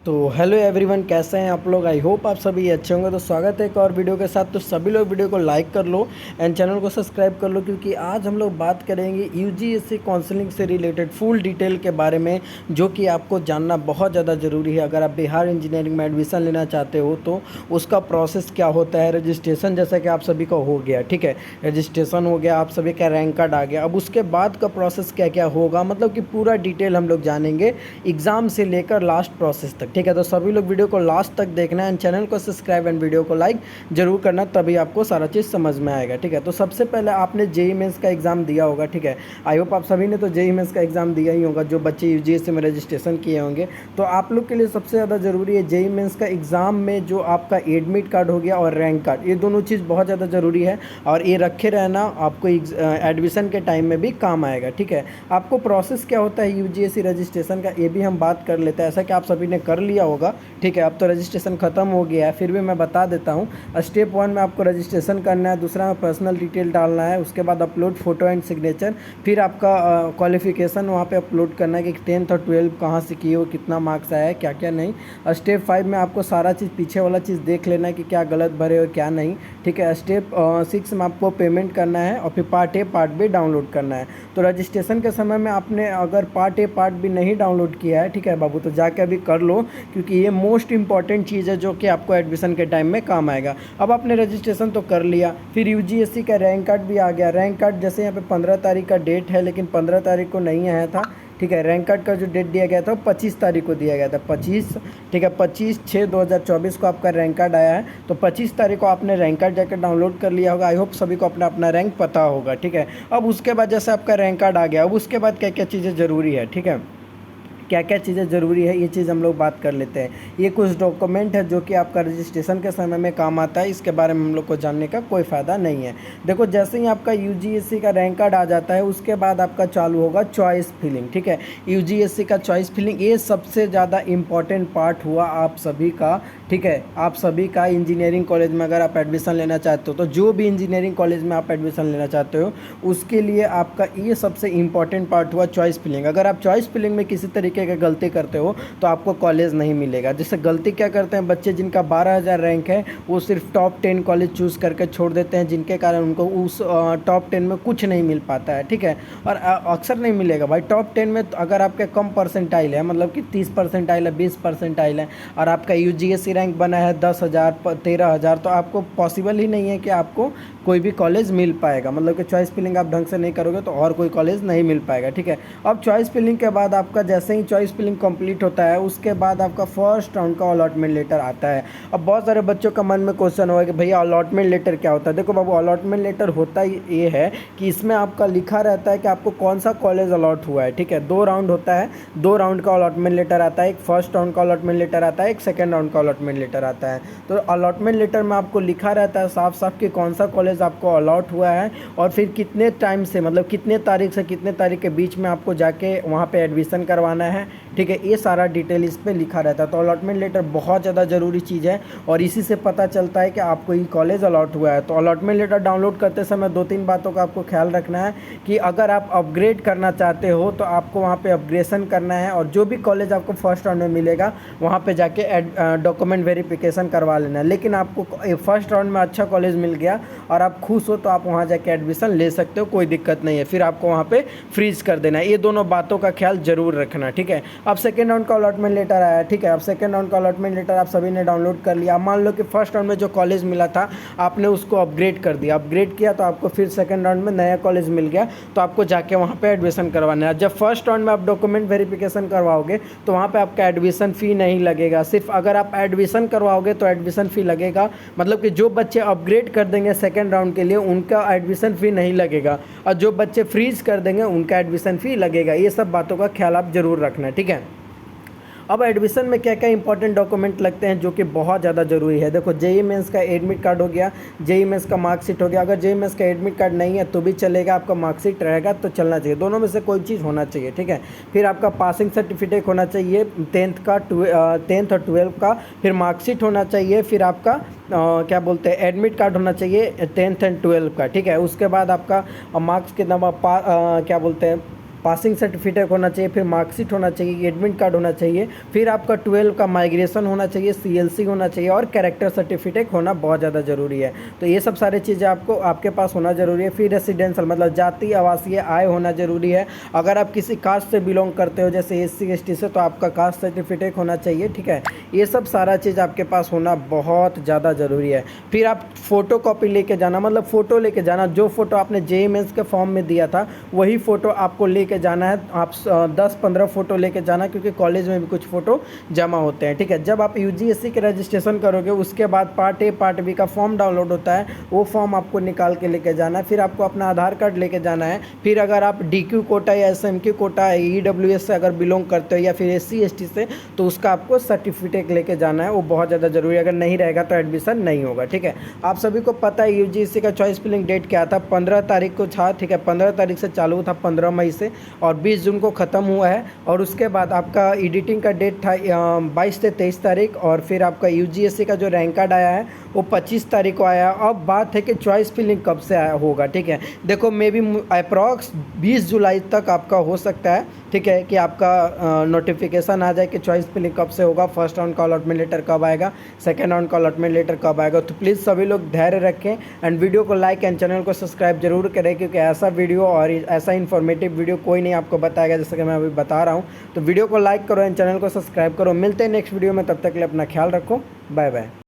तो hello everyone, कैसे हैं आप लोग। आई होप आप सभी अच्छे होंगे। तो स्वागत है एक और वीडियो के साथ। तो सभी लोग वीडियो को लाइक कर लो एंड चैनल को सब्सक्राइब कर लो, क्योंकि आज हम लोग बात करेंगे यूजीसी काउंसलिंग से रिलेटेड फुल डिटेल के बारे में, जो कि आपको जानना बहुत ज़्यादा ज़रूरी है। अगर आप बिहार इंजीनियरिंग में एडमिशन लेना चाहते हो तो उसका प्रोसेस क्या होता है। रजिस्ट्रेशन जैसा कि आप सभी का हो गया, ठीक है, रजिस्ट्रेशन हो गया, आप सभी का रैंक कार्ड आ गया। अब उसके बाद का प्रोसेस क्या क्या होगा, मतलब कि पूरा डिटेल हम लोग जानेंगे एग्ज़ाम से लेकर लास्ट प्रोसेस तक, ठीक है। तो सभी लोग वीडियो को लास्ट तक देखना एंड चैनल को सब्सक्राइब एंड वीडियो को लाइक जरूर करना, तभी आपको सारा चीज़ समझ में आएगा, ठीक है। तो सबसे पहले आपने जेईई मेंस का एग्ज़ाम दिया होगा, ठीक है। आई होप आप सभी ने तो जेईई मेंस का एग्ज़ाम दिया ही होगा, जो बच्चे यूजीसी में रजिस्ट्रेशन किए होंगे। तो आप लोग के लिए सबसे ज़्यादा ज़रूरी है जेईई मेंस का एग्ज़ाम में जो आपका एडमिट कार्ड हो गया और रैंक कार्ड, ये दोनों चीज़ बहुत ज़्यादा ज़रूरी है और ये रखे रहना आपको एडमिशन के टाइम में भी काम आएगा, ठीक है। आपको प्रोसेस क्या होता है यूजीसी रजिस्ट्रेशन का, ये भी हम बात कर लेते हैं। ऐसा कि आप सभी ने कर लिया होगा, ठीक है। अब तो रजिस्ट्रेशन ख़त्म हो गया है, फिर भी मैं बता देता हूँ। स्टेप 1 में आपको रजिस्ट्रेशन करना है, दूसरा में पर्सनल डिटेल डालना है, उसके बाद अपलोड फ़ोटो एंड सिग्नेचर, फिर आपका क्वालिफिकेशन वहाँ पे अपलोड करना है कि 10th और 12 कहाँ से किए हो, कितना मार्क्स आया है, क्या क्या नहीं। स्टेप 5 में आपको सारा चीज़ पीछे वाला चीज़ देख लेना है कि क्या गलत भरे और क्या नहीं, ठीक है। स्टेप 6 में आपको पेमेंट करना है और फिर part A part B download करना है। तो रजिस्ट्रेशन के समय में आपने अगर पार्ट ए पार्ट बी नहीं डाउनलोड किया है, ठीक है बाबू, तो जाके अभी कर लो, क्योंकि ये मोस्ट इंपॉर्टेंट चीज़ है जो कि आपको एडमिशन के टाइम में काम आएगा। अब आपने रजिस्ट्रेशन तो कर लिया, फिर यूजीसी का रैंक कार्ड भी आ गया। रैंक कार्ड जैसे यहाँ पे 15 तारीख का डेट है, लेकिन 15 तारीख को नहीं आया था, ठीक है। रैंक कार्ड का जो डेट दिया गया था वो 25 तारीख को दिया गया था, 25, ठीक है, 25/6/2024 को आपका रैंक कार्ड आया है। तो 25 तारीख को आपने रैंक कार्ड जाकर डाउनलोड कर लिया होगा। आई होप सभी को अपना अपना रैंक पता होगा, ठीक है। अब उसके बाद जैसे आपका रैंक कार्ड आ गया, अब उसके बाद क्या क्या चीज़ें ज़रूरी है, ठीक है, क्या क्या चीज़ें ज़रूरी है, ये चीज़ हम लोग बात कर लेते हैं। ये कुछ डॉक्यूमेंट है जो कि आपका रजिस्ट्रेशन के समय में काम आता है, इसके बारे में हम लोग को जानने का कोई फ़ायदा नहीं है। देखो, जैसे ही आपका यूजीसी का रैंक कार्ड आ जाता है, उसके बाद आपका चालू होगा चॉइस फिलिंग, ठीक है। यूजीसी का चॉइस फिलिंग ये सबसे ज़्यादा इम्पॉर्टेंट पार्ट हुआ आप सभी का, ठीक है। आप सभी का इंजीनियरिंग कॉलेज में अगर आप एडमिशन लेना चाहते हो, तो जो भी इंजीनियरिंग कॉलेज में आप एडमिशन लेना चाहते हो, उसके लिए आपका ये सबसे इम्पॉर्टेंट पार्ट हुआ चॉइस फिलिंग। अगर आप चॉइस फिलिंग में किसी तरीके का गलती करते हो तो आपको कॉलेज नहीं मिलेगा। जैसे गलती क्या करते हैं बच्चे, जिनका 12,000 रैंक है, वो सिर्फ टॉप 10 कॉलेज चूज़ करके छोड़ देते हैं, जिनके कारण उनको उस टॉप 10 में कुछ नहीं मिल पाता है, ठीक है। और अक्सर नहीं मिलेगा भाई। टॉप 10 में तो अगर आपके कम परसेंटाइल है, मतलब कि 30 परसेंटाइल है, 20 परसेंटाइल है, और आपका यूजीसी रैंक बना है 10,000 13,000, तो आपको पॉसिबल ही नहीं है कि आपको कोई भी कॉलेज मिल पाएगा। मतलब कि चॉइस फिलिंग आप ढंग से नहीं करोगे तो और कोई कॉलेज नहीं मिल पाएगा, ठीक है। अब चॉइस फिलिंग के बाद आपका जैसे ही चॉइस फिलिंग कंप्लीट होता है, उसके बाद आपका फर्स्ट राउंड का अलॉटमेंट लेटर आता है। अब बहुत सारे बच्चों का मन में क्वेश्चन होगा कि भैया अलॉटमेंट लेटर क्या होता है। देखो बाबू, अलॉटमेंट लेटर होता ये है कि इसमें आपका लिखा रहता है कि आपको कौन सा कॉलेज अलॉट हुआ है, ठीक है। 2 राउंड होता है, 2 राउंड का अलॉटमेंट लेटर आता है। एक फर्स्ट राउंड का अलॉटमेंट लेटर आता है, एक सेकेंड राउंड का अलॉटमेंट लेटर आता है। तो अलॉटमेंट लेटर में आपको लिखा रहता है साफ साफ कि कौन सा कॉलेज आपको अलॉट हुआ है और फिर कितने टाइम से, मतलब कितने तारीख से कितने तारीख के बीच में आपको जाके वहाँ पे एडमिशन करवाना है, ठीक है। ये सारा डिटेल इस पे लिखा रहता है। तो अलॉटमेंट लेटर बहुत ज़्यादा ज़रूरी चीज़ है और इसी से पता चलता है कि आपको ये कॉलेज अलॉट हुआ है। तो अलॉटमेंट लेटर डाउनलोड करते समय 2-3 बातों का आपको ख्याल रखना है कि अगर आप अपग्रेड करना चाहते हो तो आपको वहाँ पे अपग्रेडेशन करना है, और जो भी कॉलेज आपको फर्स्ट राउंड में मिलेगा वहाँ पे जाके डॉक्यूमेंट वेरिफिकेशन करवा लेना है। लेकिन आपको फर्स्ट राउंड में अच्छा कॉलेज मिल गया और आप खुश हो तो आप वहाँ जाके एडमिशन ले सकते हो, कोई दिक्कत नहीं है। फिर आपको वहाँ पे फ्रीज कर देना है। ये दोनों बातों का ख्याल जरूर रखना, ठीक है। अब सेकेंड राउंड का अलॉटमेंट लेटर आया, ठीक है। अब सेकेंड राउंड का अलॉटमेंट लेटर आप सभी ने डाउनलोड कर लिया। मान लो कि फर्स्ट राउंड में जो कॉलेज मिला था आपने उसको अपग्रेड कर दिया, अपग्रेड किया तो आपको फिर सेकेंड राउंड में नया कॉलेज मिल गया, तो आपको जाके वहाँ पे एडमिशन करवाना है। जब फर्स्ट राउंड में आप डॉक्यूमेंट वेरिफिकेशन करवाओगे तो वहाँ पे आपका एडमिशन फ़ी नहीं लगेगा। सिर्फ अगर आप एडमिशन करवाओगे तो एडमिशन फ़ी लगेगा, मतलब कि जो बच्चे अपग्रेड कर देंगे सेकेंड राउंड के लिए उनका एडमिशन फ़ी नहीं लगेगा, और जो बच्चे फ्रीज कर देंगे उनका एडमिशन फ़ी लगेगा। ये सब बातों का ख्याल आप ज़रूर रखना, ठीक है। अब एडमिशन में क्या क्या इंपॉर्टेंट डॉक्यूमेंट लगते हैं जो कि बहुत ज़्यादा ज़रूरी है। देखो, जेईई मेंस का एडमिट कार्ड हो गया, जेईई मेंस का मार्कशीट हो गया। अगर जेईई मेंस का एडमिट कार्ड नहीं है तो भी चलेगा, आपका मार्कशीट रहेगा तो चलना चाहिए। दोनों में से कोई चीज़ होना चाहिए, ठीक है। फिर आपका पासिंग सर्टिफिकेट होना चाहिए 10th और 12th का, फिर मार्कशीट होना चाहिए, फिर आपका क्या बोलते हैं एडमिट कार्ड होना चाहिए 10th एंड 12th का, ठीक है। उसके बाद आपका मार्क्स के नंबर क्या बोलते हैं पासिंग सर्टिफिकेट होना चाहिए, फिर मार्कशीट होना चाहिए, एडमिट कार्ड होना चाहिए, फिर आपका 12 का माइग्रेशन होना चाहिए, CLC होना चाहिए और कैरेक्टर सर्टिफिकेट होना बहुत ज़्यादा ज़रूरी है। तो ये सब सारी चीज़ें आपको आपके पास होना ज़रूरी है। फिर रेसिडेंशियल मतलब जाति आवासीय आय होना ज़रूरी है। अगर आप किसी कास्ट से बिलोंग करते हो जैसे SC ST से, तो आपका कास्ट सर्टिफिकेट होना चाहिए, ठीक है। ये सब सारा चीज़ आपके पास होना बहुत ज़्यादा ज़रूरी है। फिर आप फ़ोटो कॉपी लेके जाना, मतलब फ़ोटो लेके जाना, जो फ़ोटो आपने JEE मेंस के फॉर्म में दिया था वही फ़ोटो आपको लेके जाना है। आप 10-15 फ़ोटो लेके जाना, क्योंकि कॉलेज में भी कुछ फ़ोटो जमा होते हैं, ठीक है। जब आप UGSC के रजिस्ट्रेशन करोगे उसके बाद पार्ट A पार्ट B का फॉर्म डाउनलोड होता है, वो फॉर्म आपको निकाल के लेके जाना है। फिर आपको अपना आधार कार्ड लेके जाना है। फिर अगर आप DQ कोटा या SMQ कोटा EWS से अगर बिलोंग करते हो या फिर SC ST से, तो उसका आपको सर्टिफिकेट लेके जाना है, वो बहुत ज़्यादा ज़रूरी है। अगर नहीं रहेगा तो एडमिशन नहीं होगा, ठीक है। आप सभी को पता है UGSC का चॉइस फिलिंग डेट क्या था, 15 तारीख को था, ठीक है। 15 तारीख से चालू था 15 मई से, और 20 जून को ख़त्म हुआ है। और उसके बाद आपका एडिटिंग का डेट था 22 से 23 तारीख, और फिर आपका UGSC का जो रैंक कार्ड आया है वो 25 तारीख को आया। अब बात है कि चॉइस फिलिंग कब से आया होगा, ठीक है। देखो मे बी अप्रॉक्स 20 जुलाई तक आपका हो सकता है, ठीक है, कि आपका नोटिफिकेशन आ जाए कि चॉइस फिलिंग कब से होगा, फर्स्ट राउंड का अलॉटमेंट लेटर कब आएगा, सेकंड राउंड का अलॉटमेंट लेटर कब आएगा। तो प्लीज़ सभी लोग धैर्य रखें एंड वीडियो को लाइक एंड चैनल को सब्सक्राइब जरूर करें, क्योंकि ऐसा वीडियो और ऐसा इन्फॉर्मेटिव वीडियो कोई नहीं आपको बताएगा जैसे कि मैं अभी बता रहा हूँ। तो वीडियो को लाइक करो एंड चैनल को सब्सक्राइब करो। मिलते हैं नेक्स्ट वीडियो में, तब तक के लिए अपना ख्याल रखो, बाय बाय।